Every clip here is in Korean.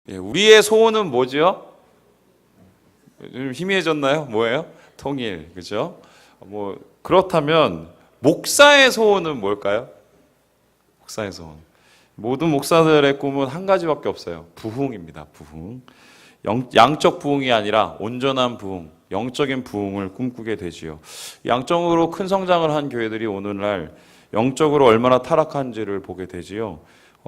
예, 우리의 소원은 뭐죠? 좀 희미해졌나요? 뭐예요? 통일, 그죠? 그렇다면 목사의 소원은 뭘까요? 목사의 소원. 모든 목사들의 꿈은 한 가지밖에 없어요. 부흥입니다. 부흥. 양적 부흥이 아니라 온전한 부흥, 영적인 부흥을 꿈꾸게 되지요. 양적으로 큰 성장을 한 교회들이 오늘날 영적으로 얼마나 타락한지를 보게 되지요.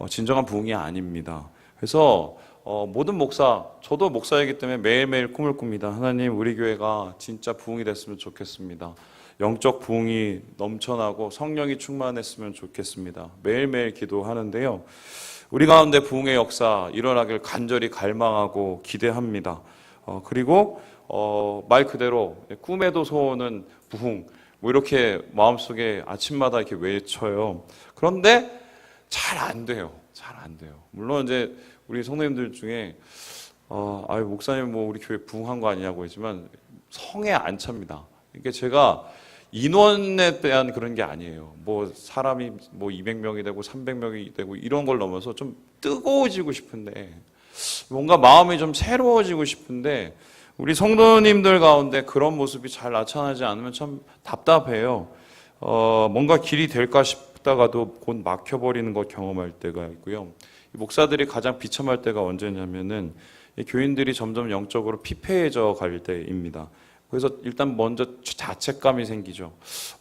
진정한 부흥이 아닙니다. 그래서 모든 목사, 저도 목사이기 때문에 매일매일 꿈을 꿉니다. 하나님, 우리 교회가 진짜 부흥이 됐으면 좋겠습니다. 영적 부흥이 넘쳐나고 성령이 충만했으면 좋겠습니다. 매일매일 기도하는데요. 우리 가운데 부흥의 역사 일어나길 간절히 갈망하고 기대합니다. 그리고 말 그대로 꿈에도 소원은 부흥, 이렇게 마음속에 아침마다 이렇게 외쳐요. 그런데 잘 안 돼요. 잘 안 돼요. 물론 이제 우리 성도님들 중에 목사님 우리 교회 부흥한 거 아니냐고 했지만 성에 안 찹니다. 이게 제가 인원에 대한 그런 게 아니에요. 사람이 200명이 되고 300명이 되고 이런 걸 넘어서 좀 뜨거워지고 싶은데, 뭔가 마음이 좀 새로워지고 싶은데, 우리 성도님들 가운데 그런 모습이 잘 나타나지 않으면 참 답답해요. 뭔가 길이 될까 싶다가도 곧 막혀버리는 걸 경험할 때가 있고요. 목사들이 가장 비참할 때가 언제냐면은 교인들이 점점 영적으로 피폐해져 갈 때입니다. 그래서 일단 먼저 자책감이 생기죠.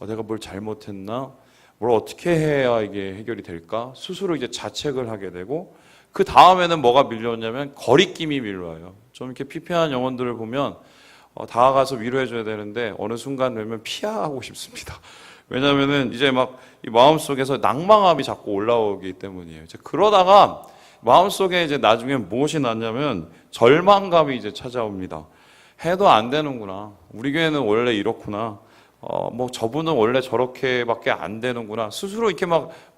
내가 뭘 잘못했나? 뭘 어떻게 해야 이게 해결이 될까? 스스로 이제 자책을 하게 되고, 그 다음에는 뭐가 밀려오냐면 거리낌이 밀려와요. 좀 이렇게 피폐한 영혼들을 보면 다가가서 위로해줘야 되는데 어느 순간 되면 피하고 싶습니다. 왜냐하면은 이제 이 마음속에서 낭망함이 자꾸 올라오기 때문이에요. 이제 그러다가 마음속에 이제 나중에 무엇이 났냐면 절망감이 이제 찾아옵니다. 해도 안 되는구나. 우리 교회는 원래 이렇구나. 저분은 원래 저렇게밖에 안 되는구나. 스스로 이렇게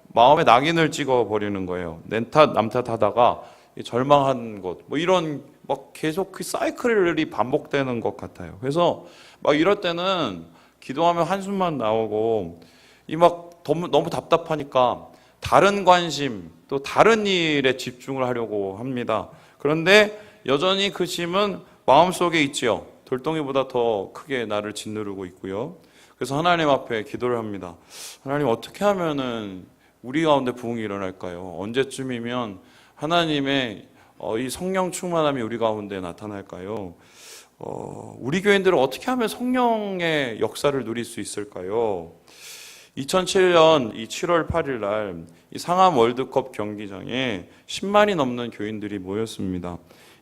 마음에 낙인을 찍어 버리는 거예요. 내 탓, 남 탓하다가 절망한 것. 이런 계속 그 사이클이 반복되는 것 같아요. 그래서 이럴 때는 기도하면 한숨만 나오고, 너무 답답하니까 다른 관심, 또 다른 일에 집중을 하려고 합니다. 그런데 여전히 그 짐은 마음속에 있지요. 돌덩이보다 더 크게 나를 짓누르고 있고요. 그래서 하나님 앞에 기도를 합니다. 하나님, 어떻게 하면은 우리 가운데 부흥이 일어날까요? 언제쯤이면 하나님의 이 성령 충만함이 우리 가운데 나타날까요? 우리 교인들은 어떻게 하면 성령의 역사를 누릴 수 있을까요? 2007년 7월 8일 날 이 상암 월드컵 경기장에 10만이 넘는 교인들이 모였습니다.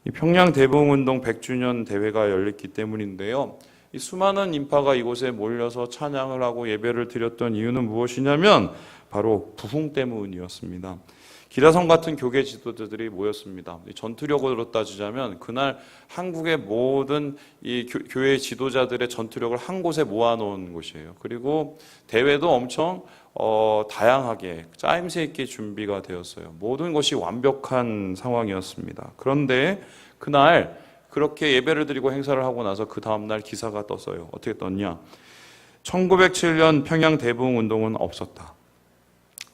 이 평양 대부흥운동 100주년 대회가 열렸기 때문인데요. 이 수많은 인파가 이곳에 몰려서 찬양을 하고 예배를 드렸던 이유는 무엇이냐면 바로 부흥 때문이었습니다. 기라성 같은 교계 지도자들이 모였습니다. 전투력으로 따지자면 그날 한국의 모든 이 교회 지도자들의 전투력을 한 곳에 모아놓은 곳이에요. 그리고 대회도 엄청 다양하게 짜임새 있게 준비가 되었어요. 모든 것이 완벽한 상황이었습니다. 그런데 그날 그렇게 예배를 드리고 행사를 하고 나서 그 다음날 기사가 떴어요. 어떻게 떴냐? 1907년 평양 대부흥운동은 없었다.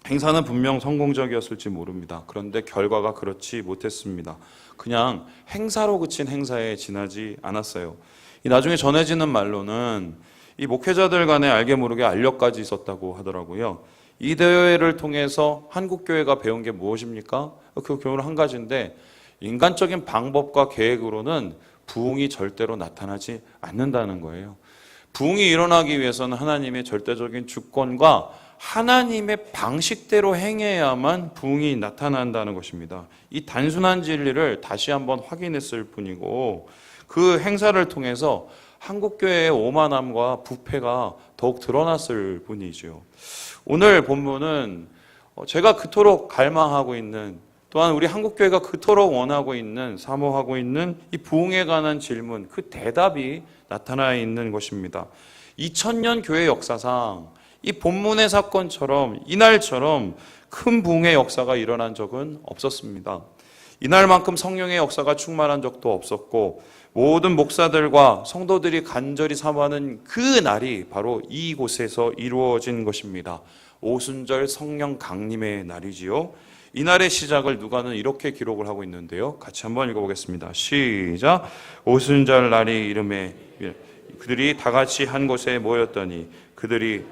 행사는 분명 성공적이었을지 모릅니다. 그런데 결과가 그렇지 못했습니다. 그냥 행사로 그친 행사에 지나지 않았어요. 나중에 전해지는 말로는 이 목회자들 간에 알게 모르게 알력까지 있었다고 하더라고요. 이 대회를 통해서 한국교회가 배운 게 무엇입니까? 그 교훈은 한 가지인데, 인간적인 방법과 계획으로는 부흥이 절대로 나타나지 않는다는 거예요. 부흥이 일어나기 위해서는 하나님의 절대적인 주권과 하나님의 방식대로 행해야만 부흥이 나타난다는 것입니다. 이 단순한 진리를 다시 한번 확인했을 뿐이고, 그 행사를 통해서 한국교회의 오만함과 부패가 더욱 드러났을 뿐이죠. 오늘 본문은 제가 그토록 갈망하고 있는, 또한 우리 한국교회가 그토록 원하고 있는, 사모하고 있는 이 부흥에 관한 질문, 그 대답이 나타나 있는 것입니다. 2000년 교회 역사상 이 본문의 사건처럼, 이날처럼 큰 부흥의 역사가 일어난 적은 없었습니다. 이날만큼 성령의 역사가 충만한 적도 없었고, 모든 목사들과 성도들이 간절히 사모하는 그 날이 바로 이곳에서 이루어진 것입니다. 오순절 성령 강림의 날이지요. 이날의 시작을 누가는 이렇게 기록을 하고 있는데요. 같이 한번 읽어보겠습니다. 시작. 오순절 날이 이름에 그들이 다 같이 한 곳에 모였더니 그들이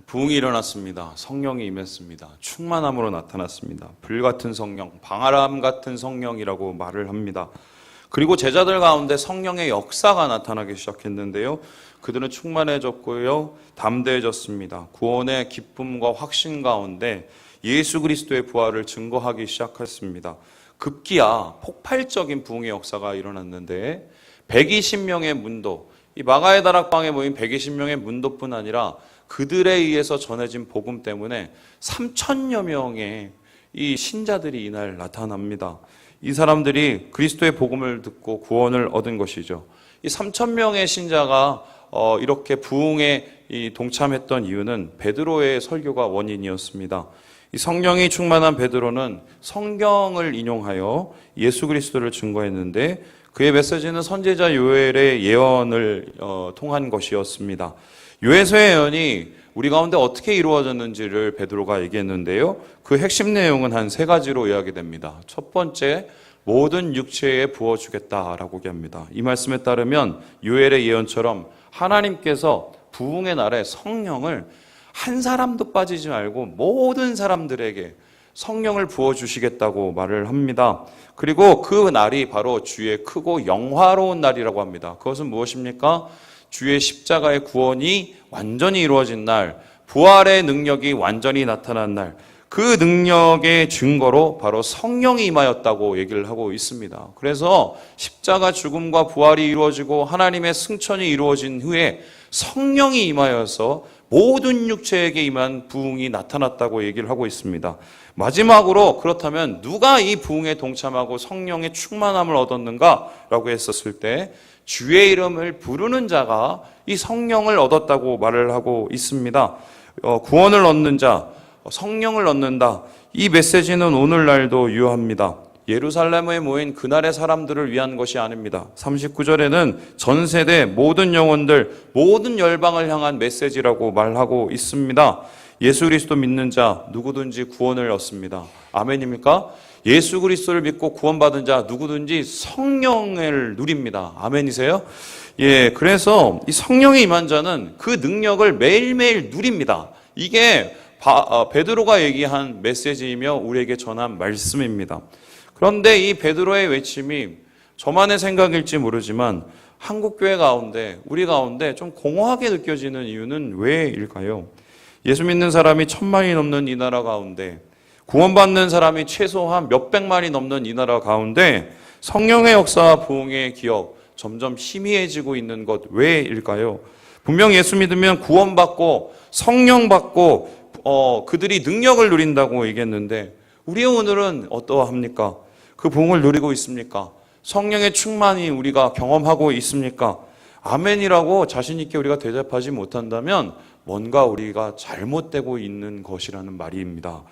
부흥이 일어났습니다. 성령이 임했습니다. 충만함으로 나타났습니다. 불같은 성령, 방아람 같은 성령이라고 말을 합니다. 그리고 제자들 가운데 성령의 역사가 나타나기 시작했는데요. 그들은 충만해졌고요. 담대해졌습니다. 구원의 기쁨과 확신 가운데 예수 그리스도의 부활을 증거하기 시작했습니다. 급기야 폭발적인 부흥의 역사가 일어났는데 120명의 문도, 이 마가의 다락방에 모인 120명의 문도뿐 아니라 그들에 의해서 전해진 복음 때문에 3천여 명의 이 신자들이 이날 나타납니다. 이 사람들이 그리스도의 복음을 듣고 구원을 얻은 것이죠. 이 3천 명의 신자가 이렇게 부흥에 동참했던 이유는 베드로의 설교가 원인이었습니다. 이 성령이 충만한 베드로는 성경을 인용하여 예수 그리스도를 증거했는데 그의 메시지는 선지자 요엘의 예언을 통한 것이었습니다. 요에서의 예언이 우리 가운데 어떻게 이루어졌는지를 베드로가 얘기했는데요. 그 핵심 내용은 한 세 가지로 요약이 됩니다. 첫 번째, 모든 육체에 부어주겠다라고 얘기합니다. 이 말씀에 따르면 요엘의 예언처럼 하나님께서 부흥의 날에 성령을 한 사람도 빠지지 말고 모든 사람들에게 성령을 부어주시겠다고 말을 합니다. 그리고 그 날이 바로 주의 크고 영화로운 날이라고 합니다. 그것은 무엇입니까? 주의 십자가의 구원이 완전히 이루어진 날, 부활의 능력이 완전히 나타난 날, 그 능력의 증거로 바로 성령이 임하였다고 얘기를 하고 있습니다. 그래서 십자가 죽음과 부활이 이루어지고 하나님의 승천이 이루어진 후에 성령이 임하여서 모든 육체에게 임한 부흥이 나타났다고 얘기를 하고 있습니다. 마지막으로 그렇다면 누가 이 부흥에 동참하고 성령의 충만함을 얻었는가라고 했었을 때 주의 이름을 부르는 자가 이 성령을 얻었다고 말을 하고 있습니다. 구원을 얻는 자, 성령을 얻는다. 이 메시지는 오늘날도 유효합니다. 예루살렘에 모인 그날의 사람들을 위한 것이 아닙니다. 39절에는 전 세대 모든 영혼들, 모든 열방을 향한 메시지라고 말하고 있습니다. 예수 그리스도 믿는 자 누구든지 구원을 얻습니다. 아멘입니까? 예수 그리스도를 믿고 구원받은 자 누구든지 성령을 누립니다. 아멘이세요? 예, 그래서 이 성령이 임한 자는 그 능력을 매일매일 누립니다. 이게 베드로가 얘기한 메시지이며 우리에게 전한 말씀입니다. 그런데 이 베드로의 외침이 저만의 생각일지 모르지만 한국교회 가운데, 우리 가운데 좀 공허하게 느껴지는 이유는 왜일까요? 예수 믿는 사람이 1,000만이 넘는 이 나라 가운데, 구원받는 사람이 최소한 몇백만이 넘는 이 나라 가운데 성령의 역사와 부흥의 기억 점점 희미해지고 있는 것 왜일까요? 분명 예수 믿으면 구원받고 성령 받고 그들이 능력을 누린다고 얘기했는데 우리의 오늘은 어떠합니까? 그 부흥을 누리고 있습니까? 성령의 충만이 우리가 경험하고 있습니까? 아멘이라고 자신 있게 우리가 대답하지 못한다면 뭔가 우리가 잘못되고 있는 것이라는 말입니다.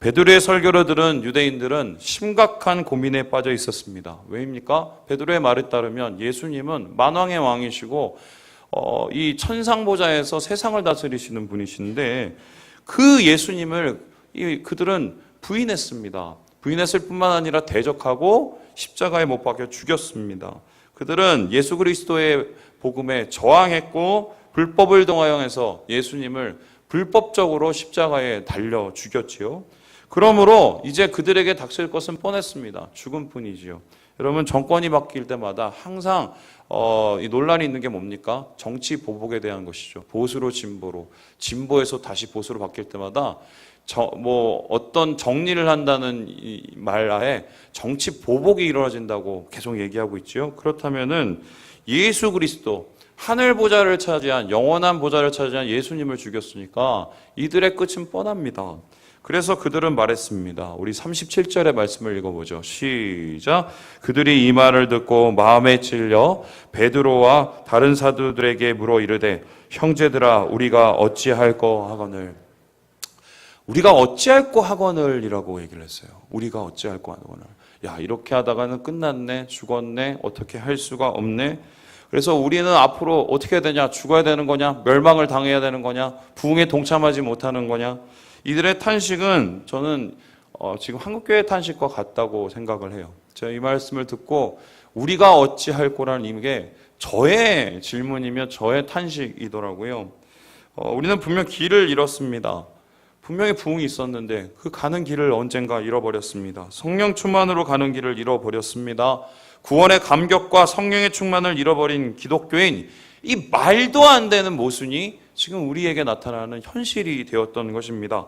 베드로의 설교를 들은 유대인들은 심각한 고민에 빠져 있었습니다. 왜입니까? 베드로의 말에 따르면 예수님은 만왕의 왕이시고 이 천상보좌에서 세상을 다스리시는 분이신데 그 예수님을 그들은 부인했습니다. 부인했을 뿐만 아니라 대적하고 십자가에 못 박혀 죽였습니다. 그들은 예수 그리스도의 복음에 저항했고 불법을 동화용해서 예수님을 불법적으로 십자가에 달려 죽였지요. 그러므로 이제 그들에게 닥칠 것은 뻔했습니다. 죽음뿐이지요. 여러분, 정권이 바뀔 때마다 항상 이 논란이 있는 게 뭡니까? 정치 보복에 대한 것이죠. 보수로 진보로, 진보에서 다시 보수로 바뀔 때마다 어떤 정리를 한다는 이 말하에 정치 보복이 이루어진다고 계속 얘기하고 있죠. 그렇다면은 예수 그리스도 하늘 보좌를 차지한 영원한 보좌를 차지한 예수님을 죽였으니까 이들의 끝은 뻔합니다. 그래서 그들은 말했습니다. 우리 37절의 말씀을 읽어보죠. 시작. 그들이 이 말을 듣고 마음에 찔려 베드로와 다른 사도들에게 물어 이르되 형제들아 우리가 어찌할꼬 하거늘. 우리가 어찌할꼬 하거늘 이라고 얘기를 했어요. 우리가 어찌할꼬 하거늘. 야, 이렇게 하다가는 끝났네, 죽었네, 어떻게 할 수가 없네. 그래서 우리는 앞으로 어떻게 해야 되냐? 죽어야 되는 거냐? 멸망을 당해야 되는 거냐? 부흥에 동참하지 못하는 거냐? 이들의 탄식은 저는 지금 한국교회 탄식과 같다고 생각을 해요. 제가 이 말씀을 듣고 우리가 어찌할 거라는 이게 저의 질문이며 저의 탄식이더라고요. 우리는 분명 길을 잃었습니다. 분명히 부흥이 있었는데 그 가는 길을 언젠가 잃어버렸습니다. 성령 충만으로 가는 길을 잃어버렸습니다. 구원의 감격과 성령의 충만을 잃어버린 기독교인, 이 말도 안 되는 모순이 지금 우리에게 나타나는 현실이 되었던 것입니다.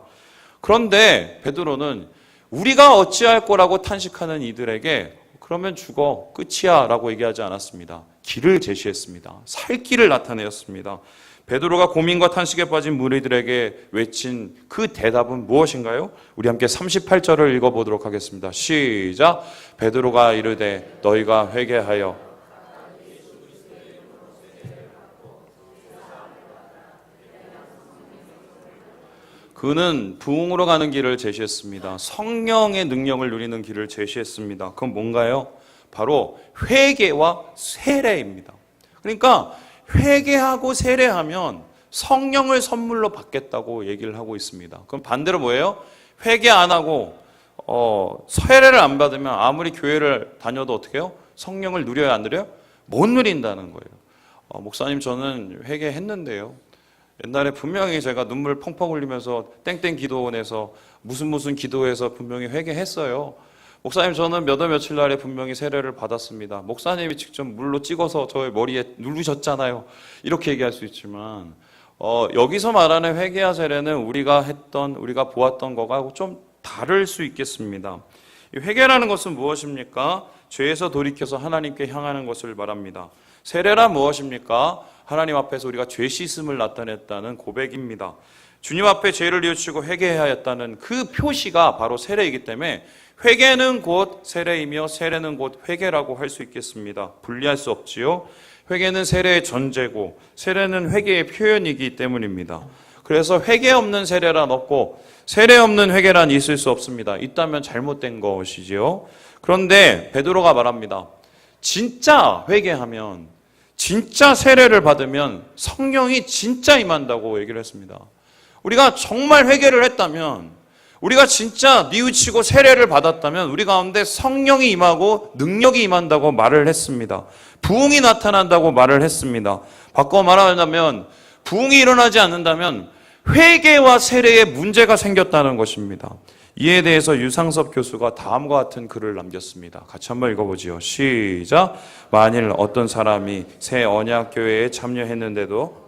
그런데 베드로는 우리가 어찌할 거라고 탄식하는 이들에게 그러면 죽어 끝이야 라고 얘기하지 않았습니다. 길을 제시했습니다. 살 길을 나타내었습니다. 베드로가 고민과 탄식에 빠진 무리들에게 외친 그 대답은 무엇인가요? 우리 함께 38절을 읽어보도록 하겠습니다. 시작. 베드로가 이르되 너희가 회개하여 그는 부흥으로 가는 길을 제시했습니다. 성령의 능력을 누리는 길을 제시했습니다. 그건 뭔가요? 바로 회개와 세례입니다. 그러니까 회개하고 세례하면 성령을 선물로 받겠다고 얘기를 하고 있습니다. 그럼 반대로 뭐예요? 회개 안 하고 세례를 안 받으면 아무리 교회를 다녀도 어떻게 해요? 성령을 누려요, 안 누려요? 못 누린다는 거예요. 목사님 저는 회개했는데요. 옛날에 분명히 제가 눈물 펑펑 흘리면서 땡땡 기도원에서 무슨 기도해서 분명히 회개했어요. 목사님 저는 몇 월 며칠 날에 분명히 세례를 받았습니다. 목사님이 직접 물로 찍어서 저의 머리에 누르셨잖아요. 이렇게 얘기할 수 있지만 여기서 말하는 회개와 세례는 우리가 보았던 거가 좀 다를 수 있겠습니다. 이 회개라는 것은 무엇입니까? 죄에서 돌이켜서 하나님께 향하는 것을 말합니다. 세례란 무엇입니까? 하나님 앞에서 우리가 죄 씻음을 나타냈다는 고백입니다. 주님 앞에 죄를 뉘우치고 회개해야 했다는 그 표시가 바로 세례이기 때문에 회개는 곧 세례이며 세례는 곧 회개라고 할 수 있겠습니다. 분리할 수 없지요. 회개는 세례의 전제고 세례는 회개의 표현이기 때문입니다. 그래서 회개 없는 세례란 없고 세례 없는 회개란 있을 수 없습니다. 있다면 잘못된 것이지요. 그런데 베드로가 말합니다. 진짜 회개하면, 진짜 세례를 받으면 성령이 진짜 임한다고 얘기를 했습니다. 우리가 정말 회개를 했다면, 우리가 진짜 뉘우치고 세례를 받았다면 우리 가운데 성령이 임하고 능력이 임한다고 말을 했습니다. 부흥이 나타난다고 말을 했습니다. 바꿔 말하자면 부흥이 일어나지 않는다면 회개와 세례에 문제가 생겼다는 것입니다. 이에 대해서 유상섭 교수가 다음과 같은 글을 남겼습니다. 같이 한번 읽어보지요. 시작. 만일 어떤 사람이 새 언약교회에 참여했는데도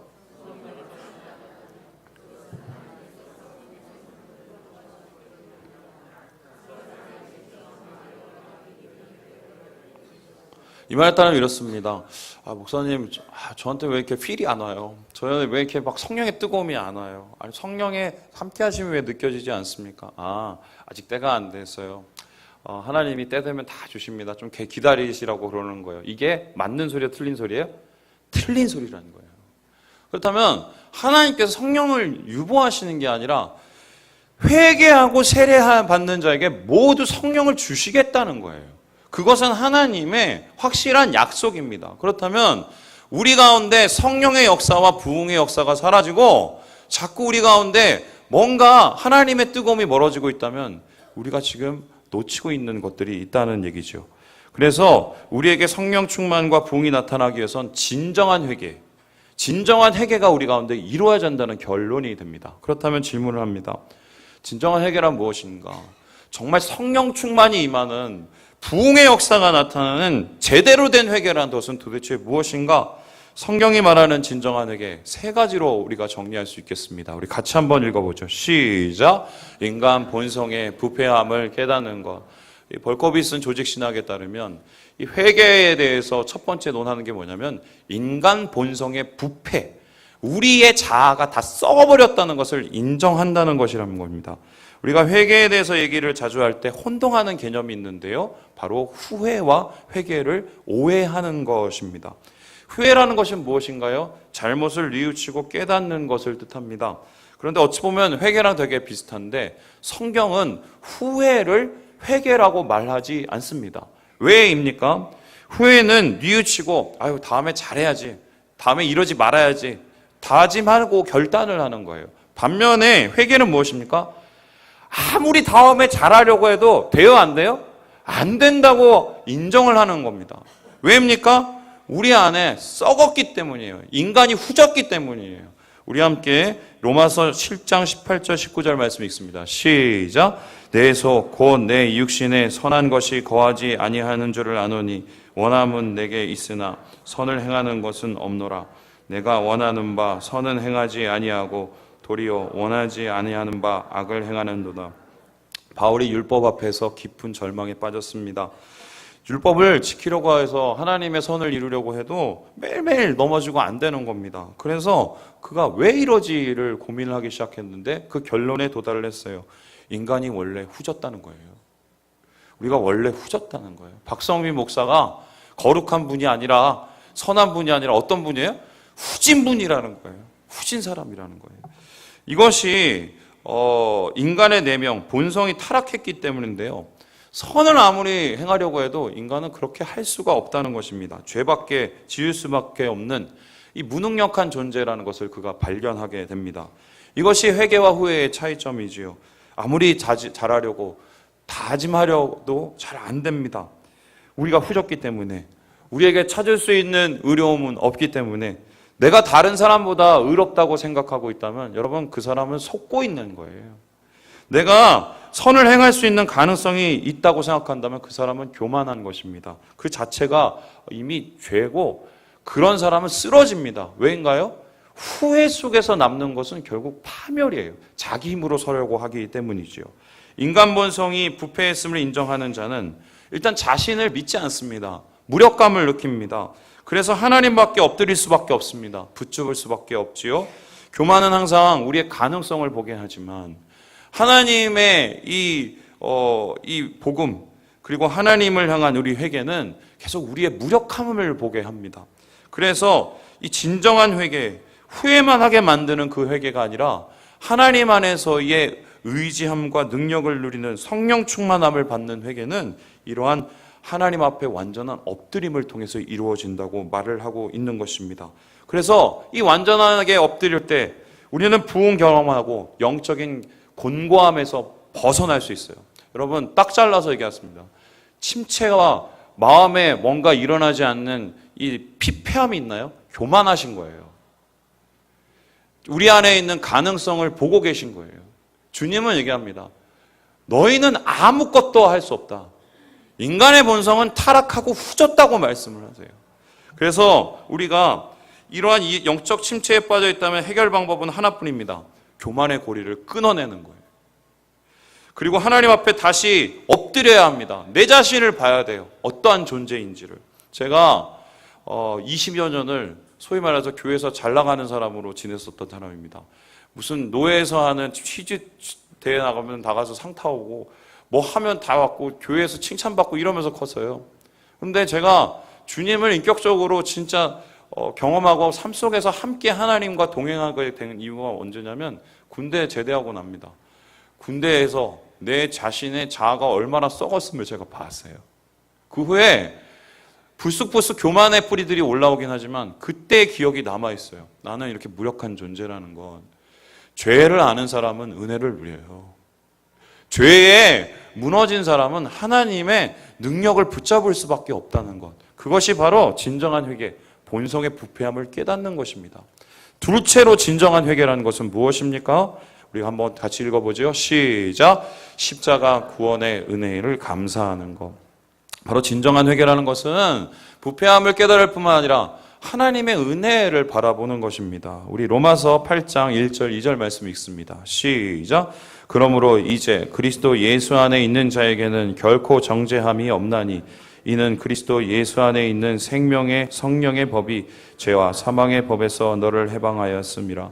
이 말에 따르면 이렇습니다. 목사님, 저한테 왜 이렇게 필이 안 와요? 저한테 왜 이렇게 막 성령의 뜨거움이 안 와요? 아니, 성령의 함께 하심이 왜 느껴지지 않습니까? 아직 때가 안 됐어요. 하나님이 때 되면 다 주십니다. 좀 기다리시라고 그러는 거예요. 이게 맞는 소리예요? 틀린 소리예요? 틀린 소리라는 거예요. 그렇다면 하나님께서 성령을 유보하시는 게 아니라 회개하고 세례 받는 자에게 모두 성령을 주시겠다는 거예요. 그것은 하나님의 확실한 약속입니다. 그렇다면 우리 가운데 성령의 역사와 부흥의 역사가 사라지고 자꾸 우리 가운데 뭔가 하나님의 뜨거움이 멀어지고 있다면 우리가 지금 놓치고 있는 것들이 있다는 얘기죠. 그래서 우리에게 성령 충만과 부흥이 나타나기 위해선 진정한 회개가 우리 가운데 이루어야 한다는 결론이 됩니다. 그렇다면 질문을 합니다. 진정한 회개란 무엇인가? 정말 성령 충만이 임하는 부흥의 역사가 나타나는 제대로 된 회개란 것은 도대체 무엇인가? 성경이 말하는 진정한 회개 세 가지로 우리가 정리할 수 있겠습니다. 우리 같이 한번 읽어보죠. 시작. 인간 본성의 부패함을 깨닫는 것. 벌거비 쓴 조직신학에 따르면 이 회개에 대해서 첫 번째 논하는 게 뭐냐면 인간 본성의 부패, 우리의 자아가 다 썩어버렸다는 것을 인정한다는 것이라는 겁니다. 우리가 회개에 대해서 얘기를 자주 할 때 혼동하는 개념이 있는데요. 바로 후회와 회개를 오해하는 것입니다. 후회라는 것은 무엇인가요? 잘못을 뉘우치고 깨닫는 것을 뜻합니다. 그런데 어찌 보면 회개랑 되게 비슷한데 성경은 후회를 회개라고 말하지 않습니다. 왜입니까? 후회는 뉘우치고 아유 다음에 잘해야지, 다음에 이러지 말아야지 다짐하고 결단을 하는 거예요. 반면에 회개는 무엇입니까? 아무리 다음에 잘하려고 해도 돼요, 안 돼요? 안 된다고 인정을 하는 겁니다. 왜입니까? 우리 안에 썩었기 때문이에요. 인간이 후졌기 때문이에요. 우리 함께 로마서 7장 18절 19절 말씀 읽습니다. 시작. 내 속 곧 내 육신에 선한 것이 거하지 아니하는 줄을 아노니 원함은 내게 있으나 선을 행하는 것은 없노라. 내가 원하는 바 선은 행하지 아니하고 도리어 원하지 아니하는 바 악을 행하는도다. 바울이 율법 앞에서 깊은 절망에 빠졌습니다. 율법을 지키려고 해서 하나님의 선을 이루려고 해도 매일매일 넘어지고 안 되는 겁니다. 그래서 그가 왜 이러지를 고민을 하기 시작했는데 그 결론에 도달을 했어요. 인간이 원래 후졌다는 거예요. 우리가 원래 후졌다는 거예요. 박성민 목사가 거룩한 분이 아니라 선한 분이 아니라 어떤 분이에요? 후진 분이라는 거예요. 후진 사람이라는 거예요. 이것이 인간의 내면, 본성이 타락했기 때문인데요. 선을 아무리 행하려고 해도 인간은 그렇게 할 수가 없다는 것입니다. 죄밖에 지을 수밖에 없는 이 무능력한 존재라는 것을 그가 발견하게 됩니다. 이것이 회개와 후회의 차이점이지요. 아무리 잘하려고 다짐하려도 잘 안 됩니다. 우리가 후졌기 때문에, 우리에게 찾을 수 있는 의로움은 없기 때문에, 내가 다른 사람보다 의롭다고 생각하고 있다면 여러분 그 사람은 속고 있는 거예요. 내가 선을 행할 수 있는 가능성이 있다고 생각한다면 그 사람은 교만한 것입니다. 그 자체가 이미 죄고 그런 사람은 쓰러집니다. 왜인가요? 후회 속에서 남는 것은 결국 파멸이에요. 자기 힘으로 서려고 하기 때문이죠. 인간 본성이 부패했음을 인정하는 자는 일단 자신을 믿지 않습니다. 무력감을 느낍니다. 그래서 하나님밖에 엎드릴 수밖에 없습니다. 붙잡을 수밖에 없지요. 교만은 항상 우리의 가능성을 보게 하지만 하나님의 이 복음 그리고 하나님을 향한 우리 회개는 계속 우리의 무력함을 보게 합니다. 그래서 이 진정한 회개, 후회만 하게 만드는 그 회개가 아니라 하나님 안에서의 의지함과 능력을 누리는 성령 충만함을 받는 회개는 이러한 하나님 앞에 완전한 엎드림을 통해서 이루어진다고 말을 하고 있는 것입니다. 그래서 이 완전하게 엎드릴 때 우리는 부흥 경험하고 영적인 곤고함에서 벗어날 수 있어요. 여러분 딱 잘라서 얘기했습니다. 침체와 마음에 뭔가 일어나지 않는 이 피폐함이 있나요? 교만하신 거예요. 우리 안에 있는 가능성을 보고 계신 거예요. 주님은 얘기합니다. 너희는 아무것도 할 수 없다. 인간의 본성은 타락하고 후졌다고 말씀을 하세요. 그래서 우리가 이러한 이 영적 침체에 빠져 있다면 해결 방법은 하나뿐입니다. 교만의 고리를 끊어내는 거예요. 그리고 하나님 앞에 다시 엎드려야 합니다. 내 자신을 봐야 돼요. 어떠한 존재인지를. 제가 20여 년을 소위 말해서 교회에서 잘 나가는 사람으로 지냈었던 사람입니다. 무슨 노예에서 하는 취직 대회 나가면 나가서 상 타오고 뭐 하면 다 왔고 교회에서 칭찬받고 이러면서 컸어요. 근데 제가 주님을 인격적으로 진짜 경험하고 삶 속에서 함께 하나님과 동행하게 된 이유가 언제냐면 군대 제대하고 납니다. 군대에서 내 자신의 자아가 얼마나 썩었음을 제가 봤어요. 그 후에 불쑥불쑥 교만의 뿌리들이 올라오긴 하지만 그때의 기억이 남아있어요. 나는 이렇게 무력한 존재라는 건. 죄를 아는 사람은 은혜를 누려요. 죄에 무너진 사람은 하나님의 능력을 붙잡을 수밖에 없다는 것. 그것이 바로 진정한 회개, 본성의 부패함을 깨닫는 것입니다. 둘째로 진정한 회개라는 것은 무엇입니까? 우리가 한번 같이 읽어보죠. 시작. 십자가 구원의 은혜를 감사하는 것. 바로 진정한 회개라는 것은 부패함을 깨달을 뿐만 아니라 하나님의 은혜를 바라보는 것입니다. 우리 로마서 8장 1절 2절 말씀 읽습니다. 시작. 그러므로 이제 그리스도 예수 안에 있는 자에게는 결코 정죄함이 없나니 이는 그리스도 예수 안에 있는 생명의 성령의 법이 죄와 사망의 법에서 너를 해방하였음이라.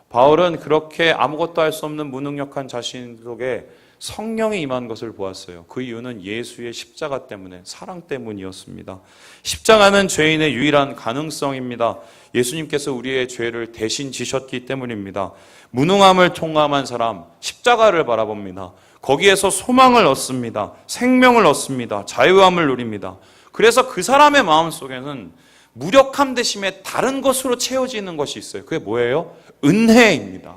바울은 그렇게 아무것도 할 수 없는 무능력한 자신 속에 성령이 임한 것을 보았어요. 그 이유는 예수의 십자가 때문에, 사랑 때문이었습니다. 십자가는 죄인의 유일한 가능성입니다. 예수님께서 우리의 죄를 대신 지셨기 때문입니다. 무능함을 통감한 사람, 십자가를 바라봅니다. 거기에서 소망을 얻습니다. 생명을 얻습니다. 자유함을 누립니다. 그래서 그 사람의 마음속에는 무력함 대신에 다른 것으로 채워지는 것이 있어요. 그게 뭐예요? 은혜입니다.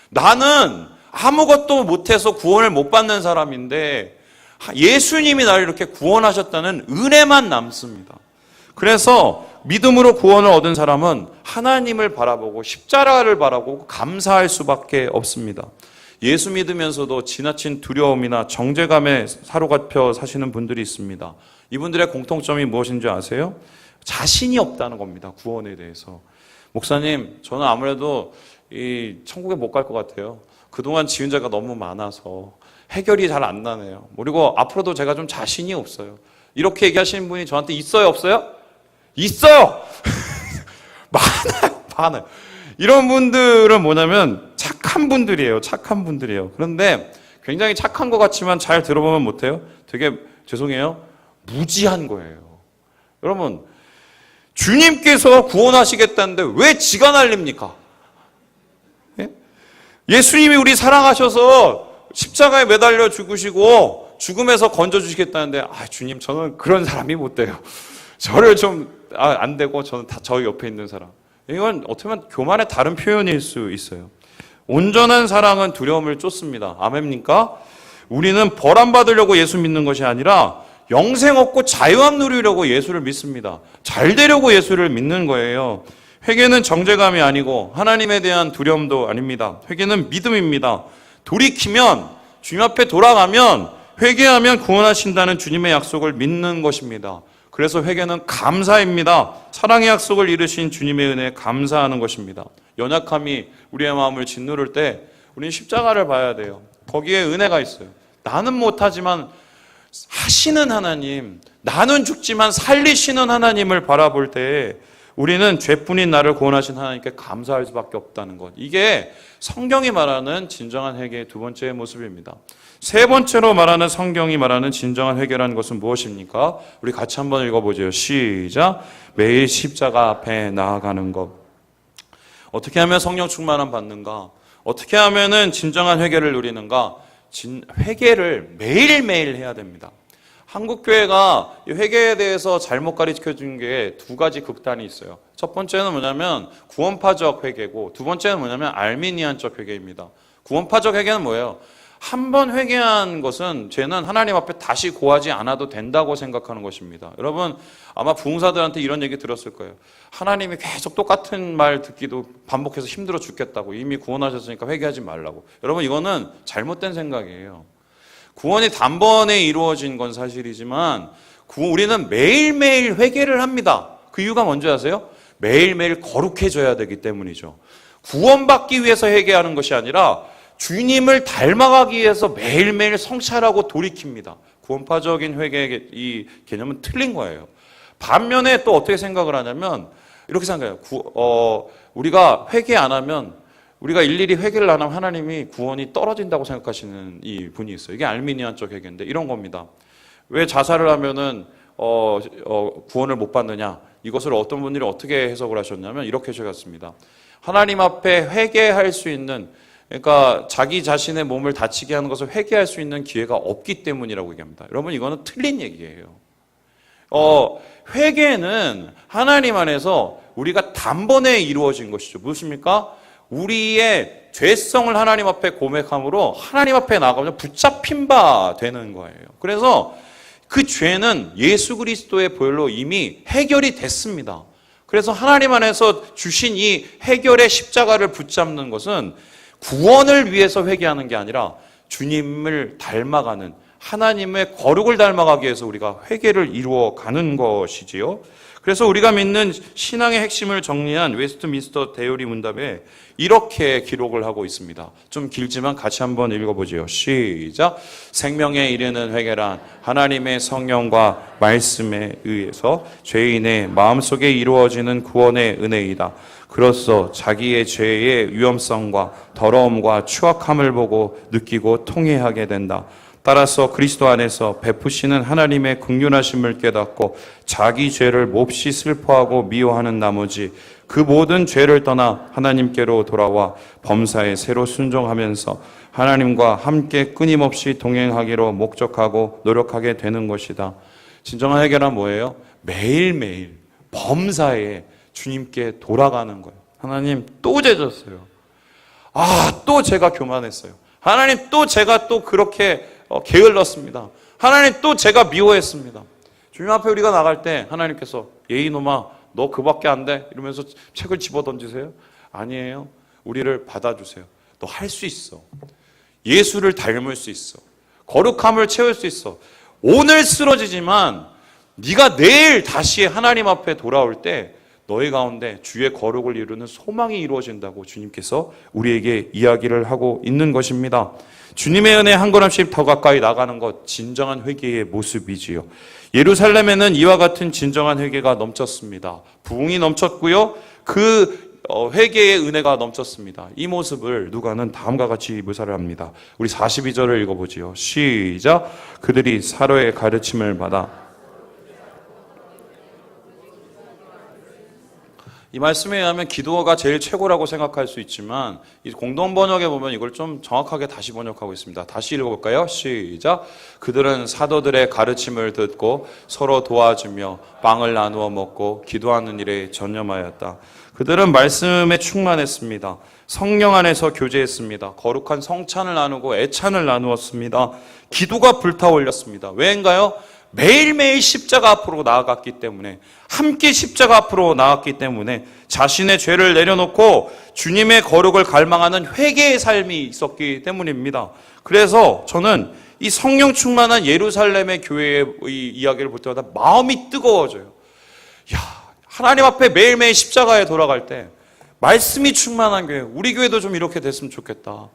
나는 아무것도 못해서 구원을 못 받는 사람인데 예수님이 나를 이렇게 구원하셨다는 은혜만 남습니다. 그래서 믿음으로 구원을 얻은 사람은 하나님을 바라보고 십자가를 바라보고 감사할 수밖에 없습니다. 예수 믿으면서도 지나친 두려움이나 정죄감에 사로잡혀 사시는 분들이 있습니다. 이분들의 공통점이 무엇인지 아세요? 자신이 없다는 겁니다. 구원에 대해서. 목사님, 저는 아무래도 이 천국에 못 갈 것 같아요. 그동안 지은 죄가 너무 많아서 해결이 잘 안 나네요. 그리고 앞으로도 제가 좀 자신이 없어요. 이렇게 얘기하시는 분이 저한테 있어요, 없어요? 있어요! 많아요. 이런 분들은 뭐냐면 착한 분들이에요. 착한 분들이에요. 그런데 굉장히 착한 것 같지만 잘 들어보면 못해요. 되게 죄송해요. 무지한 거예요. 여러분, 주님께서 구원하시겠다는데 왜 지가 날립니까? 예? 예수님이 우리 사랑하셔서 십자가에 매달려 죽으시고 죽음에서 건져주시겠다는데 주님, 저는 그런 사람이 못 돼요. 저를 좀 안 되고 저는 다 저희 옆에 있는 사람. 이건 어떻게 보면 교만의 다른 표현일 수 있어요. 온전한 사랑은 두려움을 쫓습니다. 아멘입니까? 우리는 벌 안 받으려고 예수 믿는 것이 아니라 영생 얻고 자유함 누리려고 예수를 믿습니다. 잘 되려고 예수를 믿는 거예요. 회개는 정죄감이 아니고 하나님에 대한 두려움도 아닙니다. 회개는 믿음입니다. 돌이키면, 주님 앞에 돌아가면, 회개하면 구원하신다는 주님의 약속을 믿는 것입니다. 그래서 회개는 감사입니다. 사랑의 약속을 이루신 주님의 은혜에 감사하는 것입니다. 연약함이 우리의 마음을 짓누를 때 우리는 십자가를 봐야 돼요. 거기에 은혜가 있어요. 나는 못하지만 하시는 하나님, 나는 죽지만 살리시는 하나님을 바라볼 때 우리는 죄뿐인 나를 구원하신 하나님께 감사할 수밖에 없다는 것. 이게 성경이 말하는 진정한 회개의 두 번째 모습입니다. 세 번째로 말하는 성경이 말하는 진정한 회개라는 것은 무엇입니까? 우리 같이 한번 읽어보죠. 시작. 매일 십자가 앞에 나아가는 것. 어떻게 하면 성령 충만함 받는가? 어떻게 하면은 진정한 회개를 누리는가? 회개를 매일매일 해야 됩니다. 한국교회가 회개에 대해서 잘못 가르쳐 준 게 두 가지 극단이 있어요. 첫 번째는 뭐냐면 구원파적 회개고, 두 번째는 뭐냐면 알미니안적 회개입니다. 구원파적 회개는 뭐예요? 한 번 회개한 것은 죄는 하나님 앞에 다시 고하지 않아도 된다고 생각하는 것입니다. 여러분, 아마 부흥사들한테 이런 얘기 들었을 거예요. 하나님이 계속 똑같은 말 듣기도 반복해서 힘들어 죽겠다고, 이미 구원하셨으니까 회개하지 말라고. 여러분, 이거는 잘못된 생각이에요. 구원이 단번에 이루어진 건 사실이지만 우리는 매일매일 회개를 합니다. 그 이유가 뭔지 아세요? 매일매일 거룩해져야 되기 때문이죠. 구원받기 위해서 회개하는 것이 아니라 주님을 닮아가기 위해서 매일매일 성찰하고 돌이킵니다. 구원파적인 회개의 이 개념은 틀린 거예요. 반면에 또 어떻게 생각을 하냐면 이렇게 생각해요. 우리가 회개 안 하면, 우리가 일일이 회개를 안 하면 하나님이 구원이 떨어진다고 생각하시는 이 분이 있어요. 이게 알미니안적 회개인데 이런 겁니다. 왜 자살을 하면은 구원을 못 받느냐? 이것을 어떤 분들이 어떻게 해석을 하셨냐면 이렇게 해석했습니다. 하나님 앞에 회개할 수 있는, 그러니까 자기 자신의 몸을 다치게 하는 것을 회개할 수 있는 기회가 없기 때문이라고 얘기합니다. 여러분, 이거는 틀린 얘기예요. 회개는 하나님 안에서 우리가 단번에 이루어진 것이죠. 무엇입니까? 우리의 죄성을 하나님 앞에 고백함으로 하나님 앞에 나가면 붙잡힌 바 되는 거예요. 그래서 그 죄는 예수 그리스도의 보혈로 이미 해결이 됐습니다. 그래서 하나님 안에서 주신 이 해결의 십자가를 붙잡는 것은 구원을 위해서 회개하는 게 아니라 주님을 닮아가는, 하나님의 거룩을 닮아가기 위해서 우리가 회개를 이루어가는 것이지요. 그래서 우리가 믿는 신앙의 핵심을 정리한 웨스트민스터 대요리 문답에 이렇게 기록을 하고 있습니다. 좀 길지만 같이 한번 읽어보죠. 시작. 생명에 이르는 회개란 하나님의 성령과 말씀에 의해서 죄인의 마음속에 이루어지는 구원의 은혜이다. 그로써 자기의 죄의 위험성과 더러움과 추악함을 보고 느끼고 통회하게 된다. 따라서 그리스도 안에서 베푸시는 하나님의 긍휼하심을 깨닫고 자기 죄를 몹시 슬퍼하고 미워하는 나머지 그 모든 죄를 떠나 하나님께로 돌아와 범사에 새로 순종하면서 하나님과 함께 끊임없이 동행하기로 목적하고 노력하게 되는 것이다. 진정한 회개란 뭐예요? 매일매일 범사에 주님께 돌아가는 거예요. 하나님 또 죄졌어요. 또 제가 교만했어요. 하나님 또 제가 또 그렇게 게을렀습니다. 하나님 또 제가 미워했습니다. 주님 앞에 우리가 나갈 때 하나님께서 이놈아 너 그밖에 안 돼? 이러면서 책을 집어던지세요? 아니에요. 우리를 받아주세요. 너 할 수 있어. 예수를 닮을 수 있어. 거룩함을 채울 수 있어. 오늘 쓰러지지만 네가 내일 다시 하나님 앞에 돌아올 때 너희 가운데 주의 거룩을 이루는 소망이 이루어진다고 주님께서 우리에게 이야기를 하고 있는 것입니다. 주님의 은혜에 한 걸음씩 더 가까이 나가는 것, 진정한 회개의 모습이지요. 예루살렘에는 이와 같은 진정한 회개가 넘쳤습니다. 부흥이 넘쳤고요. 그 회개의 은혜가 넘쳤습니다. 이 모습을 누가는 다음과 같이 묘사를 합니다. 우리 42절을 읽어보지요. 시작. 그들이 사로의 가르침을 받아. 이 말씀에 의하면 기도가 제일 최고라고 생각할 수 있지만 이 공동 번역에 보면 이걸 좀 정확하게 다시 번역하고 있습니다. 다시 읽어볼까요? 시작. 그들은 사도들의 가르침을 듣고 서로 도와주며 빵을 나누어 먹고 기도하는 일에 전념하였다. 그들은 말씀에 충만했습니다. 성령 안에서 교제했습니다. 거룩한 성찬을 나누고 애찬을 나누었습니다. 기도가 불타올렸습니다. 왜인가요? 매일매일 십자가 앞으로 나아갔기 때문에, 함께 십자가 앞으로 나아갔기 때문에 자신의 죄를 내려놓고 주님의 거룩을 갈망하는 회개의 삶이 있었기 때문입니다. 그래서 저는 이 성령 충만한 예루살렘의 교회의 이야기를 볼 때마다 마음이 뜨거워져요. 하나님 앞에 매일매일 십자가에 돌아갈 때 말씀이 충만한 교회, 우리 교회도 좀 이렇게 됐으면 좋겠다.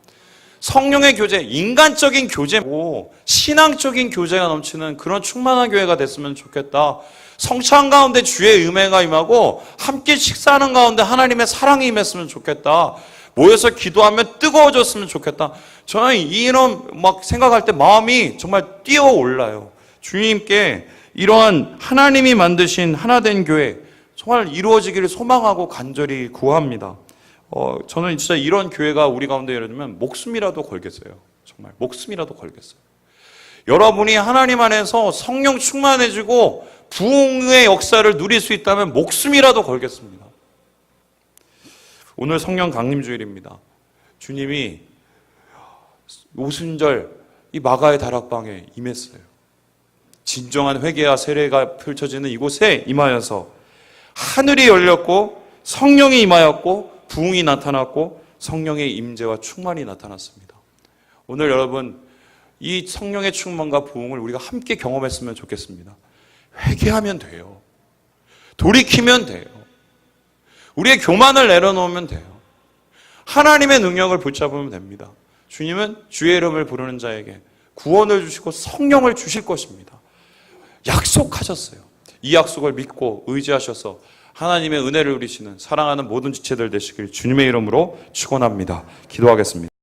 성령의 교제, 인간적인 교제고 신앙적인 교제가 넘치는 그런 충만한 교회가 됐으면 좋겠다. 성찬 가운데 주의 음해가 임하고 함께 식사하는 가운데 하나님의 사랑이 임했으면 좋겠다. 모여서 기도하면 뜨거워졌으면 좋겠다. 저는 이런 생각할 때 마음이 정말 뛰어올라요. 주님께 이러한 하나님이 만드신 하나된 교회 정말 이루어지기를 소망하고 간절히 구합니다. 저는 진짜 이런 교회가 우리 가운데 예를 들면 목숨이라도 걸겠어요. 정말 목숨이라도 걸겠어요. 여러분이 하나님 안에서 성령 충만해지고 부흥의 역사를 누릴 수 있다면 목숨이라도 걸겠습니다. 오늘 성령 강림주일입니다. 주님이 오순절 이 마가의 다락방에 임했어요. 진정한 회개와 세례가 펼쳐지는 이곳에 임하여서 하늘이 열렸고 성령이 임하였고 부흥이 나타났고 성령의 임재와 충만이 나타났습니다. 오늘 여러분 이 성령의 충만과 부흥을 우리가 함께 경험했으면 좋겠습니다. 회개하면 돼요. 돌이키면 돼요. 우리의 교만을 내려놓으면 돼요. 하나님의 능력을 붙잡으면 됩니다. 주님은 주의 이름을 부르는 자에게 구원을 주시고 성령을 주실 것입니다. 약속하셨어요. 이 약속을 믿고 의지하셔서 하나님의 은혜를 누리시는 사랑하는 모든 지체들 되시길 주님의 이름으로 축원합니다. 기도하겠습니다.